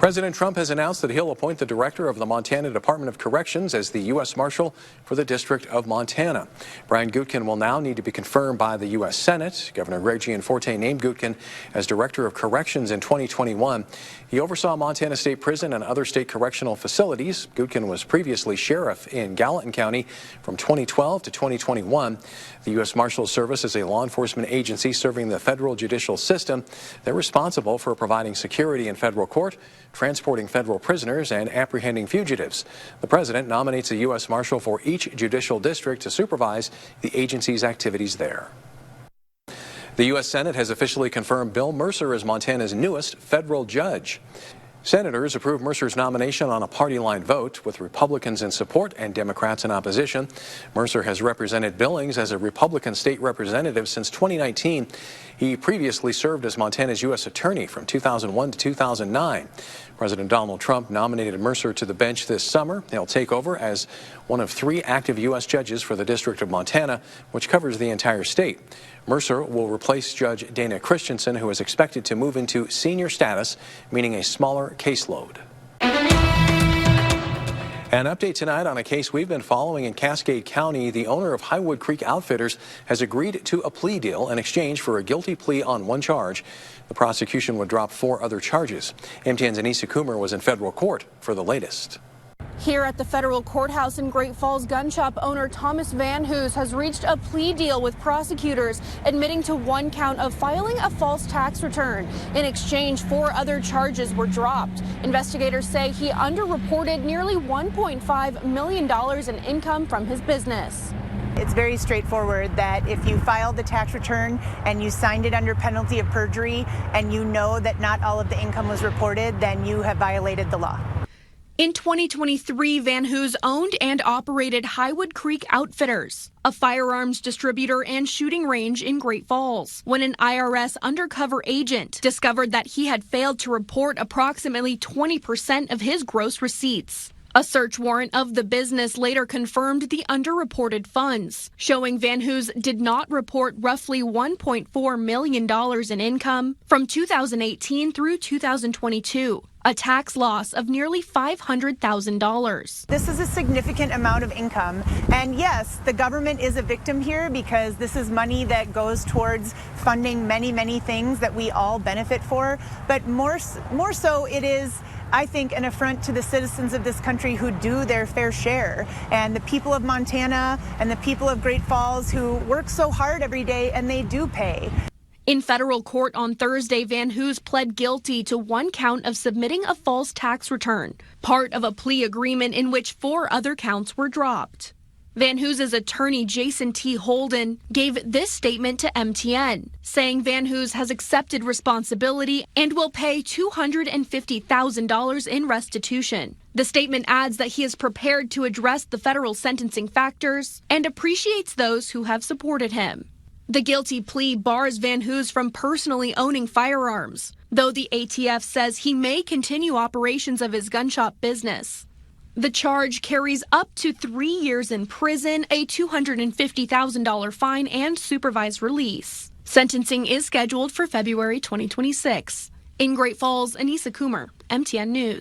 President Trump has announced that he'll appoint the director of the Montana Department of Corrections as the U.S. Marshal for the District of Montana. Brian Gootkin will now need to be confirmed by the U.S. Senate. Governor Greg Gianforte named Gootkin as Director of Corrections in 2021. He oversaw Montana State Prison and other state correctional facilities. Gootkin was previously sheriff in Gallatin County from 2012 to 2021. The U.S. Marshal Service is a law enforcement agency serving the federal judicial system. They're responsible for providing security in federal court, transporting federal prisoners, and apprehending fugitives. The president nominates a U.S. Marshal for each judicial district to supervise the agency's activities there. The U.S. Senate has officially confirmed Bill Mercer as Montana's newest federal judge. Senators approved Mercer's nomination on a party-line vote, with Republicans in support and Democrats in opposition. Mercer has represented Billings as a Republican state representative since 2019. He previously served as Montana's U.S. Attorney from 2001 to 2009. President Donald Trump nominated Mercer to the bench this summer. He'll take over as one of 3 active U.S. judges for the District of Montana, which covers the entire state. Mercer will replace Judge Dana Christensen, who is expected to move into senior status, meaning a smaller caseload. An update tonight on a case we've been following in Cascade County. The owner of Highwood Creek Outfitters has agreed to a plea deal in exchange for a guilty plea on 1 charge. The prosecution would drop 4 other charges. MTN's Anissa Coomer was in federal court for the latest. Here at the federal courthouse in Great Falls, gun shop owner Thomas Van Hoos has reached a plea deal with prosecutors, admitting to 1 count of filing a false tax return. In exchange, 4 other charges were dropped. Investigators say he underreported nearly $1.5 million in income from his business. It's very straightforward that if you filed the tax return and you signed it under penalty of perjury and you know that not all of the income was reported, then you have violated the law. In 2023, Van Hoos owned and operated Highwood Creek Outfitters, a firearms distributor and shooting range in Great Falls, when an IRS undercover agent discovered that he had failed to report approximately 20% of his gross receipts. A search warrant of the business later confirmed the underreported funds, showing Van Hoos did not report roughly $1.4 million in income from 2018 through 2022. A tax loss of nearly $500,000. This is a significant amount of income. And yes, the government is a victim here because this is money that goes towards funding many, many things that we all benefit for. But more so, it is, I think, an affront to the citizens of this country who do their fair share, and the people of Montana and the people of Great Falls who work so hard every day, and they do pay. In federal court on Thursday, Van Hoos pled guilty to 1 count of submitting a false tax return, part of a plea agreement in which 4 other counts were dropped. Van Hoos's attorney, Jason T. Holden, gave this statement to MTN, saying Van Hoos has accepted responsibility and will pay $250,000 in restitution. The statement adds that he is prepared to address the federal sentencing factors and appreciates those who have supported him. The guilty plea bars Van Hoos from personally owning firearms, though the ATF says he may continue operations of his gun shop business. The charge carries up to 3 years in prison, a $250,000 fine, and supervised release. Sentencing is scheduled for February 2026. In Great Falls, Anissa Coomer, MTN News.